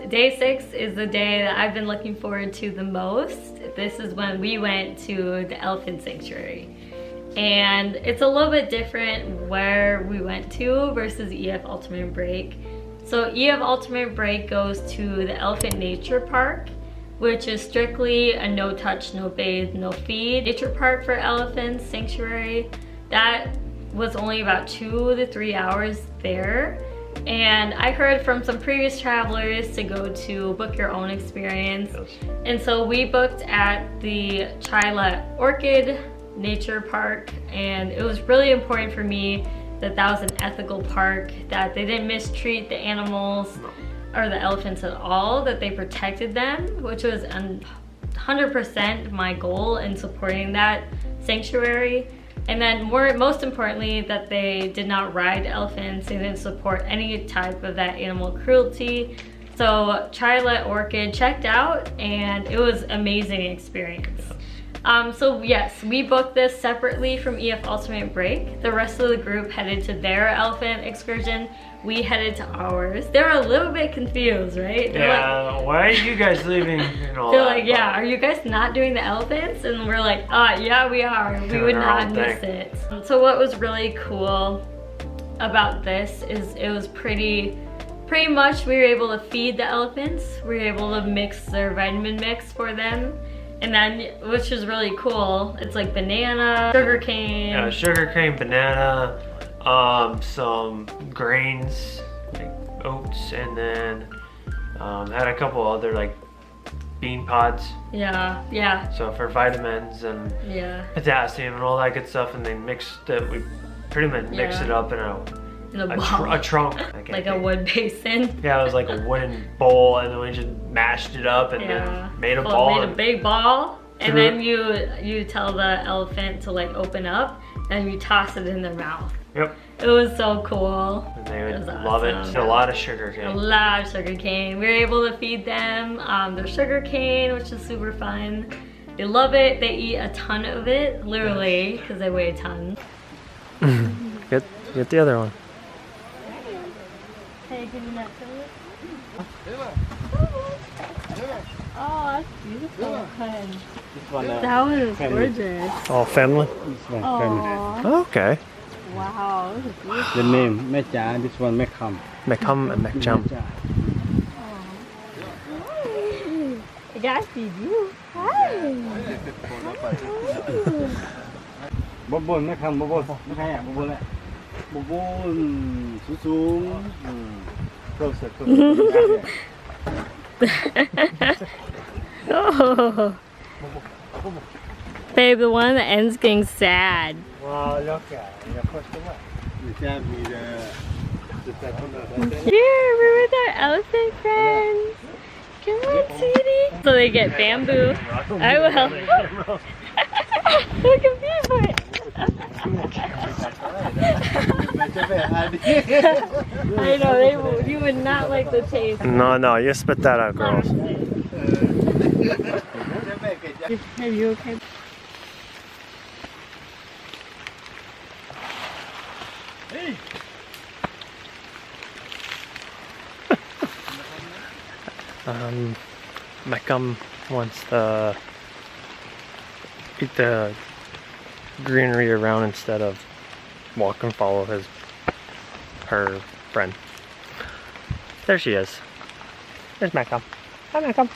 Day 6 is the day that I've been looking forward to the most. This is when we went to the elephant sanctuary. And it's a little bit different where we went to versus EF Ultimate Break. So EF Ultimate Break goes to the Elephant Nature Park, which is strictly a no touch, no bathe, no feed nature park for elephants sanctuary. That was only about 2 to 3 hours there. And I heard from some previous travelers to go to book your own experience. And so we booked at the Chila Orchid Nature Park, and it was really important for me that that was an ethical park, that they didn't mistreat the animals or the elephants at all, that they protected them, which was 100% my goal in supporting that sanctuary. And then most importantly, that they did not ride elephants, they didn't support any type of that animal cruelty. So Chila Orchid checked out, and it was an amazing experience. So yes, we booked this separately from EF Ultimate Break. The rest of the group headed to their elephant excursion. We headed to ours. They were a little bit confused, right? They're like, why are you guys leaving and all they're that? Like, yeah, are you guys not doing the elephants? And we're like, yeah, we are. We would not miss it. So what was really cool about this is it was pretty much we were able to feed the elephants. We were able to mix their vitamin mix for them. And then, which is really cool, it's like banana, sugarcane. Yeah, sugarcane, banana, some grains, like oats, and then had a couple other like bean pods. Yeah, yeah. So for vitamins and potassium and all that good stuff, and they mixed it. We pretty much mixed it up in a trunk. Like a wood basin. Yeah, it was like a wooden bowl, and then we just mashed it up and then made a ball. Made a big ball, and then you tell the elephant to like open up, and you toss it in their mouth. Yep. It was so cool. And they would love it. A lot of sugar cane. A lot of sugar cane. We were able to feed them their sugar cane, which is super fun. They love it. They eat a ton of it, literally, because they weigh a ton. Get the other one. Hey, give me that fillet. Oh, that's beautiful. That was gorgeous. Oh, family? Aww. Okay. Wow, this is beautiful. The name, Mecha, this one Mekam. Mekam and Mekcham. I gotta feed you. Hi. Bobon Mekam, Bobon. Okay, Bobon. Bobon, Susung. Closer. Oh. Babe, the one that ends getting sad. Wow, look at it. Here, we're with our elephant friends. Come on, sweetie. So they get bamboo. I will. Look at me. I know, you would not like the taste. No, you spit that out, girls. Are you okay? Mekam wants to eat the greenery around instead of walk and follow her friend. There she is. There's Mekam. Hi, Mekam.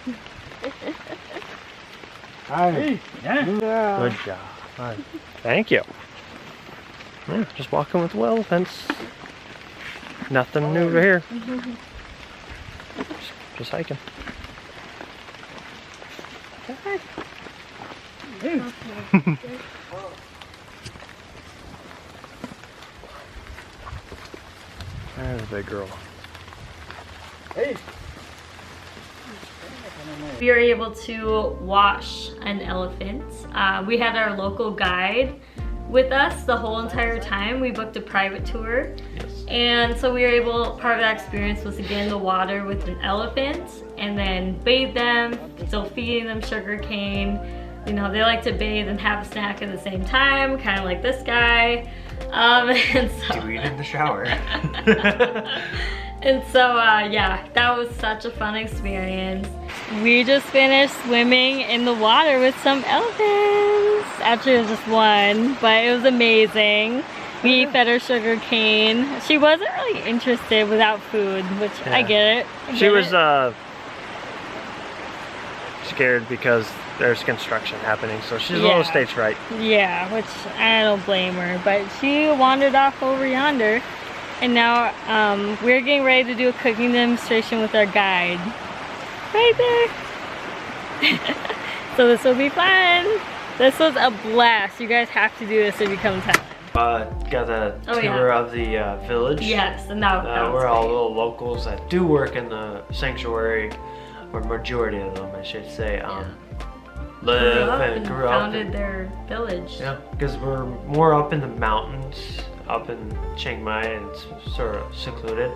Hi. Good job. Right. Thank you. Yeah, just walking with the elephants. Nothing new over here. Just hiking. There's a big girl. We were able to wash an elephant. We had our local guide with us the whole entire time. We booked a private tour. Yes. And so we were able, part of that experience was to get in the water with an elephant and then bathe them, still feeding them sugar cane. You know, they like to bathe and have a snack at the same time, kind of like this guy. And so, Do it in the shower. and so, yeah, that was such a fun experience. We just finished swimming in the water with some elephants. Actually, it was just one, but it was amazing. We fed her sugar cane. She wasn't really interested without food, which I get it. She was scared because there's construction happening, so she's a little stage fright. Yeah, which I don't blame her, but she wandered off over yonder. And now we're getting ready to do a cooking demonstration with our guide. Right there. So this will be fun. This was a blast. You guys have to do this if you come to Thailand. Got a tour of the village. Yes, and that was we're all great. little locals that do work in the sanctuary, or majority of them, I should say. Live and grew up. Founded their village. Yeah, because we're more up in the mountains, up in Chiang Mai, and it's sort of secluded.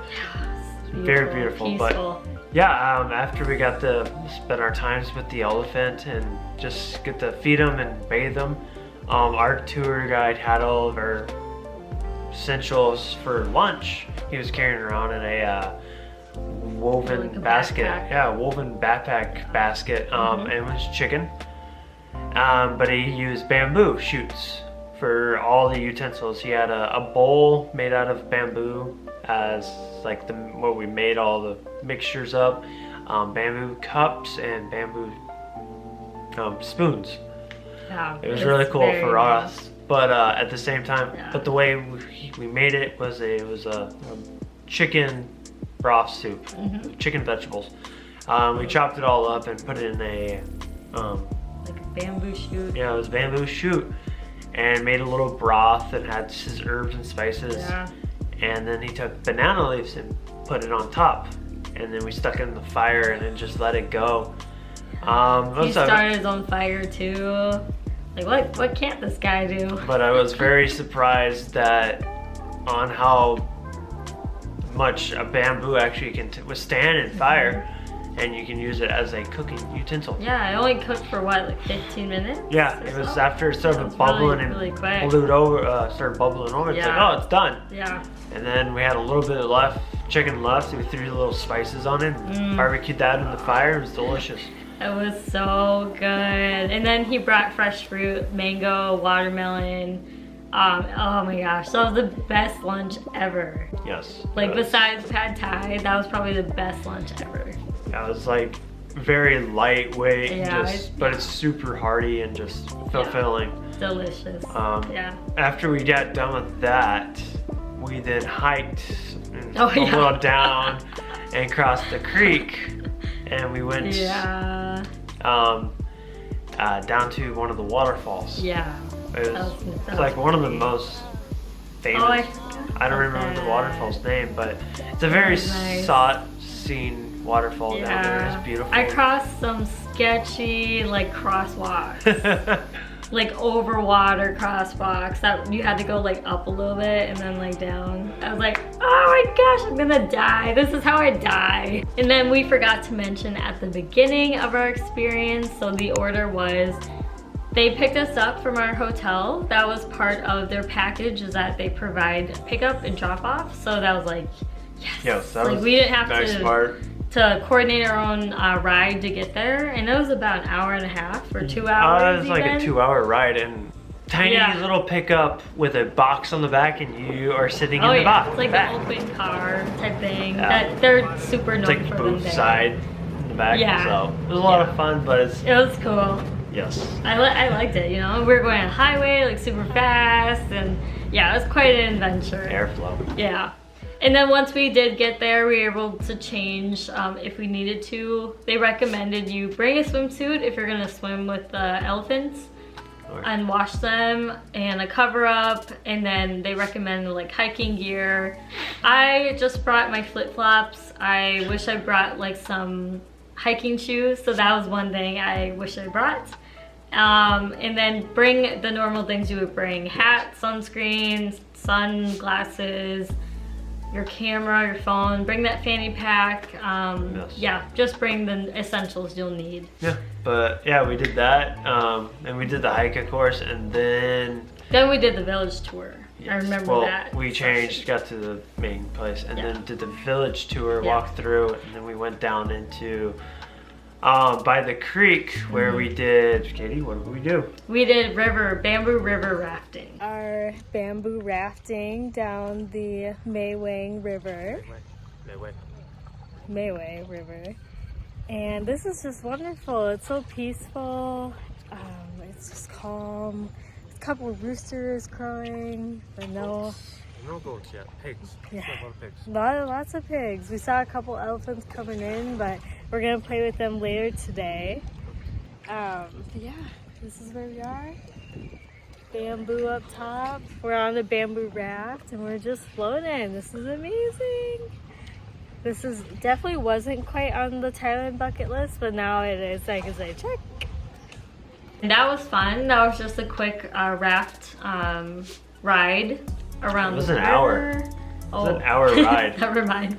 Very beautiful. Peaceful. But yeah, after we got to spend our times with the elephant and just get to feed them and bathe them, our tour guide had all of our essentials for lunch. He was carrying around in a woven basket. Backpack. Yeah, woven backpack basket. And it was chicken. But he used bamboo shoots for all the utensils. He had a bowl made out of bamboo as like what we made all the mixtures of, bamboo cups and bamboo spoons. Yeah, it was really cool for nice. us. But at the same time, but the way we made it was a chicken broth soup, chicken vegetables. We chopped it all up and put it in a like a bamboo shoot. Yeah, it was bamboo shoot, and made a little broth that had his herbs and spices. Yeah. And then he took banana leaves and put it on top, and then we stuck it in the fire and then just let it go. He started his own fire too. Like what can't this guy do? But I was very surprised on how much a bamboo actually can withstand in fire, and you can use it as a cooking utensil. Yeah, it only cooked for what, like 15 minutes? Yeah, it was after it started bubbling really quick. Blew it over, started bubbling over. It's like, oh, it's done. Yeah. And then we had a little bit of chicken left, so we threw the little spices on it, barbecued that in the fire. It was delicious. It was so good. And then he brought fresh fruit, mango, watermelon. Oh my gosh, that was the best lunch ever. Yes. Like besides pad thai, that was probably the best lunch ever. Yeah, it was like very lightweight, Yeah, but it's super hearty and just fulfilling. Delicious. Yeah. After we got done with that, we then hiked a little down and crossed the creek, and we went down to one of the waterfalls. Yeah. It was like one of the most famous. I don't remember the waterfall's name, but it's a very seen waterfall down there. It's beautiful. I crossed some sketchy crosswalks. Like over water crosswalks that you had to go up a little bit and then down. I was like, oh my gosh, I'm gonna die. This is how I die. And then we forgot to mention at the beginning of our experience, so the order was, they picked us up from our hotel. That was part of their package, is that they provide pickup and drop off. So that was like, yes. That was we didn't have to coordinate our own ride to get there, and it was about an hour and a half or 2 hours. It was like a 2-hour ride, and tiny little pickup with a box on the back, and you are sitting in the box. It's like an open car type thing. That they're super known it's like for both side in the back. Yeah. So it was a lot of fun, but it was cool. Yes. I liked it. We were going on a highway super fast, and yeah, it was quite an adventure. Airflow. Yeah. And then once we did get there, we were able to change if we needed to. They recommended you bring a swimsuit if you're gonna swim with the elephants and wash them, and a cover up, and then they recommend hiking gear. I just brought my flip-flops. I wish I brought some hiking shoes, so that was one thing I wish I brought. And then bring the normal things you would bring: hat, sunscreen, sunglasses, your camera, your phone. Bring that fanny pack. Yeah, just bring the essentials you'll need. Yeah, but yeah, we did that, and we did the hike, of course, and then we did the village tour. I remember well, that. we changed, got to the main place, and Yeah. then did the village tour, Yeah. walked through, and then we went down into by the creek where we did. Katie, what did we do? We did bamboo river rafting. Our bamboo rafting down the Mayway River. Mayway River. And this is just wonderful. It's so peaceful. It's just calm. A couple of roosters crowing, but no goats yet. Pigs. Yeah. A lot of pigs. Lots of pigs. We saw a couple elephants coming in, but we're gonna play with them later today. But yeah, this is where we are. Bamboo up top. We're on the bamboo raft and we're just floating. This is amazing. This is definitely wasn't quite on the Thailand bucket list, but now it is. I can say check. And that was fun. That was just a quick raft ride around. It was the an river. hour. It was an hour ride. Never mind.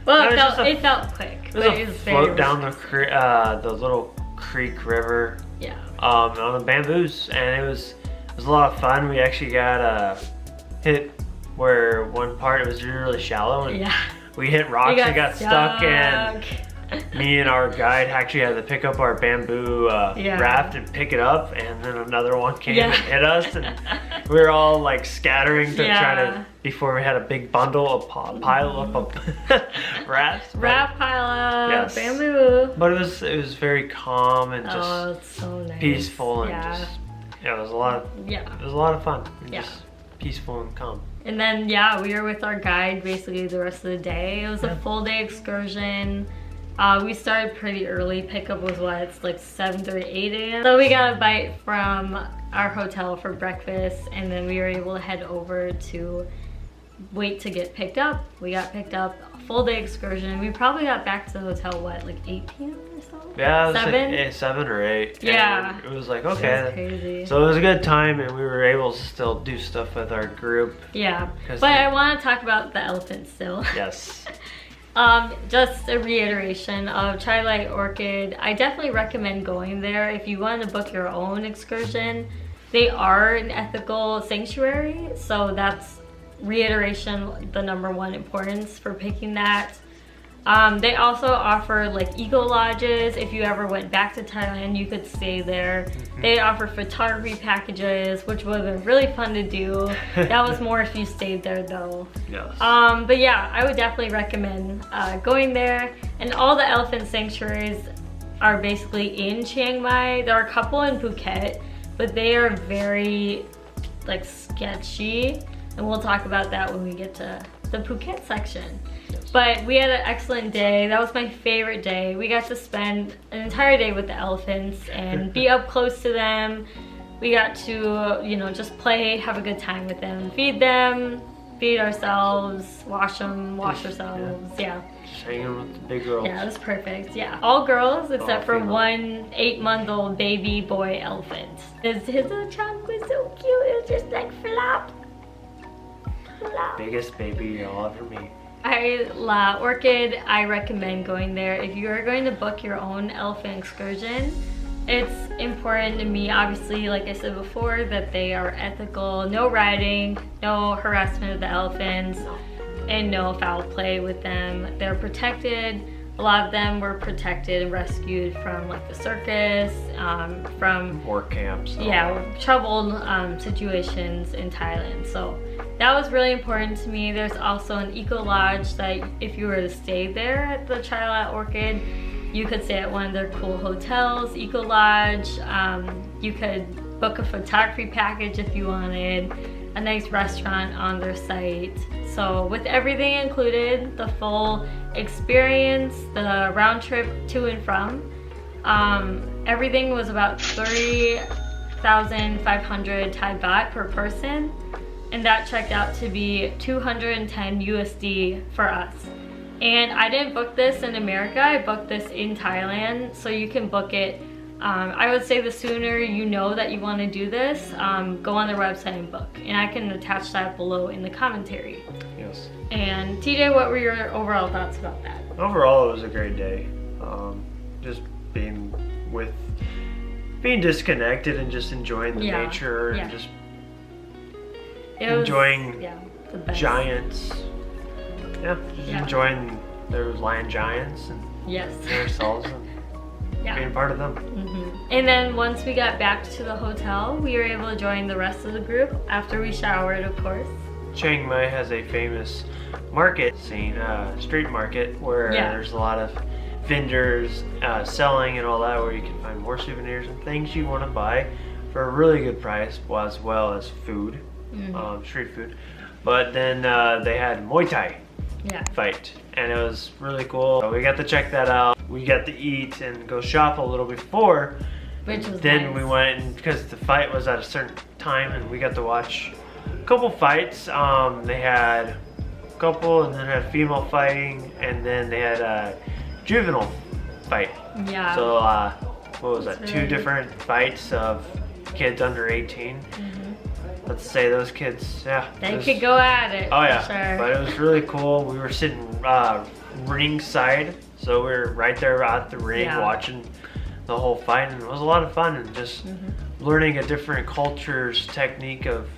Well, No, it felt quick. It But was it a was very float down refreshing. the little creek river Yeah. on the bamboos, and it was a lot of fun. We actually got hit where one part it was really shallow, and Yeah. we hit rocks and got stuck, and stuck. me and our guide actually had to pick up our bamboo Yeah. raft and pick it up, and then another one came Yeah. and hit us, and we were all like scattering to try Yeah. to, before we had a big bundle of pile up of rafts. But- Raft pile up, Yes. bamboo. But it was very calm and just Oh, it's so nice. peaceful, and Yeah. just it was a lot of fun. And Yeah. Just peaceful and calm. And then, yeah, we were with our guide basically the rest of the day. It was a full day excursion. We started pretty early. Pickup was what? It's like 7:30, 8 a.m. So we got a bite from our hotel for breakfast, and then we were able to head over to wait to get picked up. We got picked up, a full day excursion. We probably got back to the hotel, what, like 8 p.m. or so? Yeah, it was 7? like 7 or 8. Yeah. And it was like, It was okay. crazy. So it was a good time, and we were able to still do stuff with our group. Yeah, 'Cause but the- I want to talk about the elephant still. Yes. Just a reiteration of Twilight Orchid. I definitely recommend going there if you want to book your own excursion. They are an ethical sanctuary, so that's reiteration, the #1 importance for picking that. They also offer like eco lodges. If you ever went back to Thailand, you could stay there. They offer photography packages, which would have been really fun to do. That was more if you stayed there though. Yes. But yeah, I would definitely recommend going there. And all the elephant sanctuaries are basically in Chiang Mai. There are a couple in Phuket, but they are very like sketchy. And we'll talk about that when we get to the Phuket section. But we had an excellent day. That was my favorite day. We got to spend an entire day with the elephants and be up close to them. We got to, you know, just play, have a good time with them, feed ourselves, wash ourselves, yeah. Just hanging with the big girls. Yeah, it was perfect, yeah. All girls except for female. one 8-month-old baby boy elephant. His little trunk was so cute, it was just like flop. Flop. Biggest baby you'll ever meet. Orchid, I recommend going there. If you are going to book your own elephant excursion, it's important to me, obviously, like I said before, that they are ethical, no riding, no harassment of the elephants, and no foul play with them. They're protected. A lot of them were protected and rescued from like the circus, from Work camps. troubled situations in Thailand. So that was really important to me. There's also an eco lodge that if you were to stay there at the Twilight Orchid, you could stay at one of their cool hotels, eco lodge. You could book a photography package if you wanted, a nice restaurant on their site. So with everything included, the full experience, the round trip to and from, everything was about 3,500 Thai baht per person, and that checked out to be 210 USD for us. And I didn't book this in America, I booked this in Thailand, so you can book it. I would say the sooner you know that you want to do this, go on their website and book. And I can attach that below in the commentary. Yes. And TJ, what were your overall thoughts about that? Overall, it was a great day. Just being disconnected and just enjoying the nature and just. It was, enjoying the best. giants. Yeah, just enjoying their land giants and themselves and being part of them. And then once we got back to the hotel, we were able to join the rest of the group after we showered, of course. Chiang Mai has a famous market scene, street market, where there's a lot of vendors selling and all that, where you can find more souvenirs and things you want to buy for a really good price, as well as food, street food. But then they had Muay Thai fight, and it was really cool. So we got to check that out. We got to eat and go shop a little before. Which was then nice. we went, and because the fight was at a certain time, and we got to watch a couple fights. They had a couple, and then had female fighting, and then they had a juvenile fight. Yeah. So what was that? 2 different fights of kids under 18. Let's say those kids, they could go at it. Oh yeah, for sure. But it was really cool. We were sitting ringside, so we were right there at the ring watching the whole fight, and it was a lot of fun, and just learning a different culture's technique of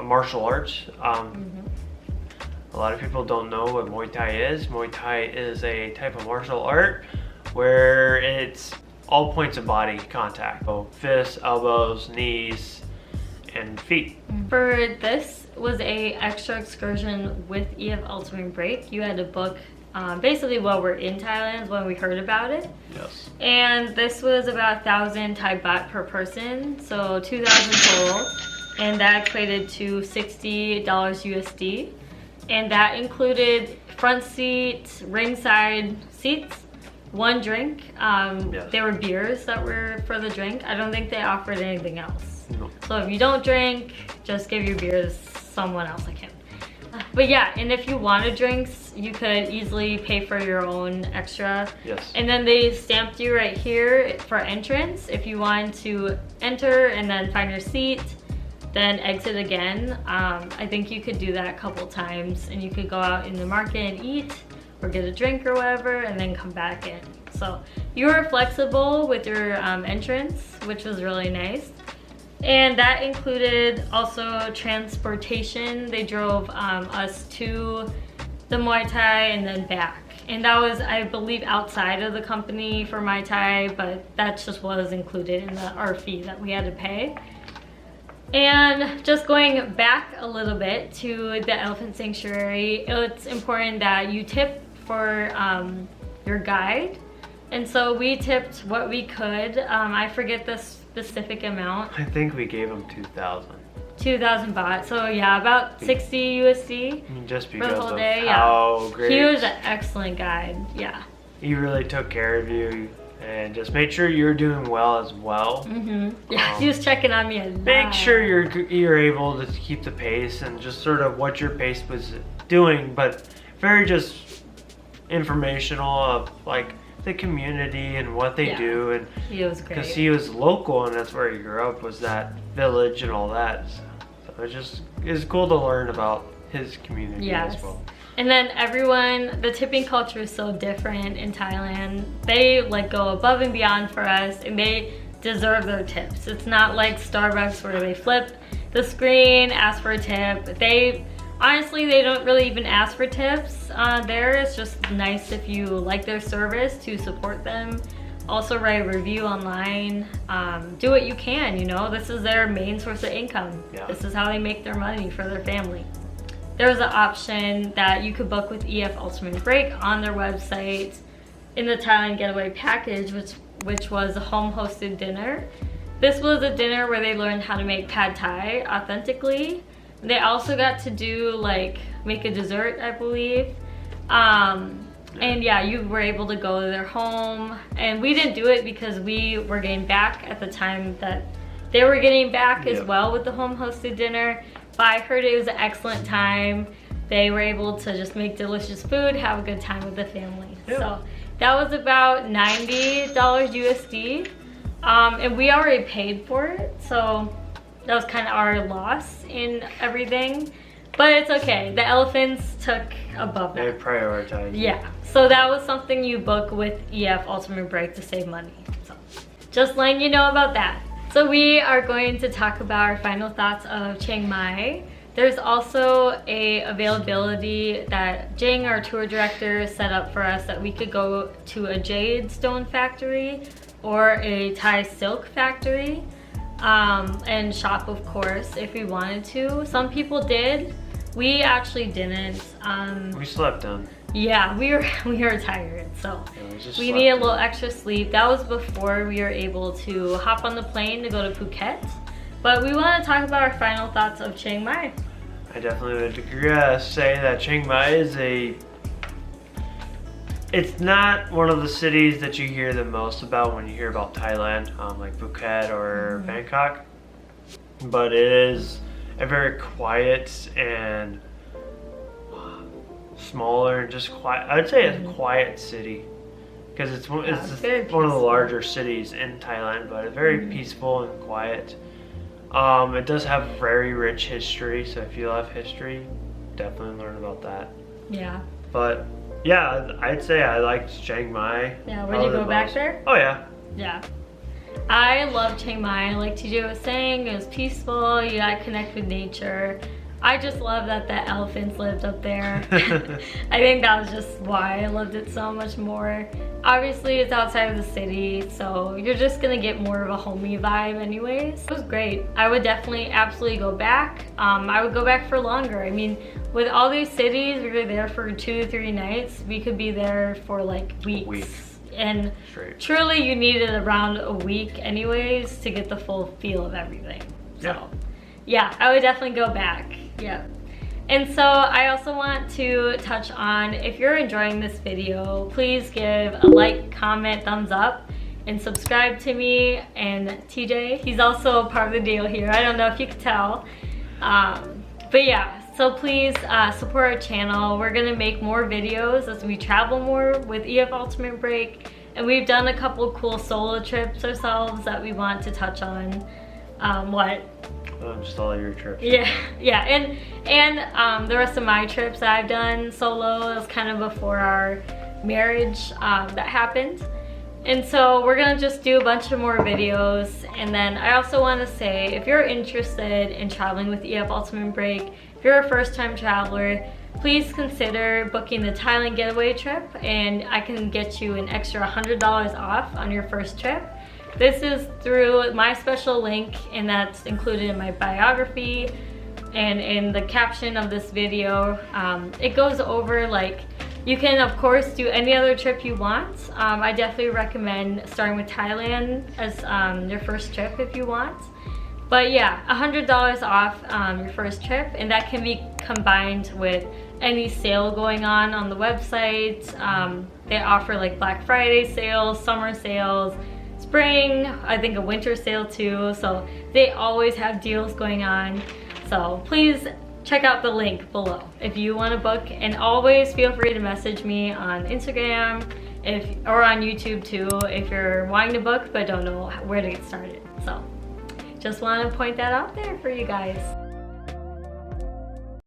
martial arts. A lot of people don't know what Muay Thai is. Muay Thai is a type of martial art where it's all points of body contact. So fists, elbows, knees, and feet. For this was a extra excursion with efultimatebreak. You had to book basically while we're in Thailand when we heard about it. Yes. And this was about 1,000 Thai baht per person, so 2,000 total, and that equated to $60 USD. And that included front seat, ringside seats, 1 drink. There were beers that were for the drink. I don't think they offered anything else. No. So if you don't drink, just give your beer to someone else like him. But yeah, and if you wanted drinks, you could easily pay for your own extra. Yes. And then they stamped you right here for entrance. If you wanted to enter and then find your seat, then exit again. I think you could do that a couple times, and you could go out in the market and eat or get a drink or whatever, and then come back in. So you were flexible with your entrance, which was really nice. And that included also transportation. They drove us to the Muay Thai and then back. And that was, I believe, outside of the company for Muay Thai, but that just was included in our fee that we had to pay. And just going back a little bit to the elephant sanctuary, it's important that you tip for your guide. And so we tipped what we could. I forget the specific amount. I think we gave them 2,000. 2,000 baht. So yeah, about 60 USD Just for because the whole of day. how great. He was an excellent guide. Yeah. He really took care of you and just made sure you're doing well as well. Yeah, he was checking on me a lot. Make sure you're able to keep the pace and just sort of what your pace was doing, but very just informational of like the community and what they do, and he was great because he was local and that's where he grew up, was that village and all that. So it's cool to learn about his community as well. And then everyone, the tipping culture is so different in Thailand. They like go above and beyond for us, and they deserve their tips. It's not like Starbucks where they flip the screen, ask for a tip. Honestly, they don't really even ask for tips there. It's just nice if you like their service to support them. Also write a review online. Do what you can, you know. This is their main source of income. This is how they make their money for their family. There was an option that you could book with efultimatebreak on their website in the Thailand Getaway package, which was a home-hosted dinner. This was a dinner where they learned how to make pad thai authentically. They also got to do make a dessert, I believe. And yeah, you were able to go to their home. And we didn't do it because we were getting back at the time that they were getting back as well with the home-hosted dinner. But I heard it was an excellent time. They were able to just make delicious food, have a good time with the family. So that was about $90 USD. And we already paid for it, so that was kind of our loss in everything. But it's okay, the elephants took above that. They prioritized. Yeah, so that was something you book with efultimatebreak to save money. So just letting you know about that. So we are going to talk about our final thoughts of Chiang Mai. There's also a availability that Jing, our tour director, set up for us that we could go to a jade stone factory or a Thai silk factory and shop, of course, if we wanted to. Some people did. We actually didn't. We slept in. Yeah, we were tired, so we need a little extra sleep. That was before we were able to hop on the plane to go to Phuket. But we want to talk about our final thoughts of Chiang Mai. I definitely would say that Chiang Mai is it's not one of the cities that you hear the most about when you hear about Thailand, like Phuket or Bangkok. But it is a very quiet and smaller and just quiet. I would say it's a quiet city because it's one of the larger cities in Thailand, but it's very peaceful and quiet. It does have very rich history, so if you love history, definitely learn about that. Yeah. But yeah, I'd say I liked Chiang Mai. Yeah, would you go back there? Oh yeah. Yeah. I love Chiang Mai. Like TJ was saying, it was peaceful, you got to connect with nature. I just love that the elephants lived up there. I think that was just why I loved it so much more. Obviously, it's outside of the city, so you're just gonna get more of a homey vibe anyways. It was great. I would definitely absolutely go back. I would go back for longer. I mean, with all these cities, we were there for 2 to 3 nights. We could be there for like weeks. And truly you needed around a week anyways to get the full feel of everything. So yeah, I would definitely go back. Yeah. And so I also want to touch on, if you're enjoying this video, please give a like, comment, thumbs up, and subscribe to me and TJ. He's also part of the deal here. I don't know if you could tell. But yeah, so please support our channel. We're gonna make more videos as we travel more with EF Ultimate Break. And we've done a couple cool solo trips ourselves that we want to touch on. Just all your trips. Yeah, and the rest of my trips that I've done solo, it was kind of before our marriage that happened. And so we're gonna just do a bunch of more videos. And then I also want to say, if you're interested in traveling with EF Ultimate Break, if you're a first-time traveler, please consider booking the Thailand Getaway trip, and I can get you an extra $100 off on your first trip. This is through my special link, and that's included in my biography and in the caption of this video. It goes over, like, you can of course do any other trip you want. I definitely recommend starting with Thailand as your first trip if you want. But yeah, $100 off your first trip, and that can be combined with any sale going on the website. They offer like Black Friday sales, summer sales, spring, I think a winter sale too. So they always have deals going on. So please check out the link below if you want to book, and always feel free to message me on Instagram or on YouTube too if you're wanting to book but don't know where to get started. So just want to point that out there for you guys.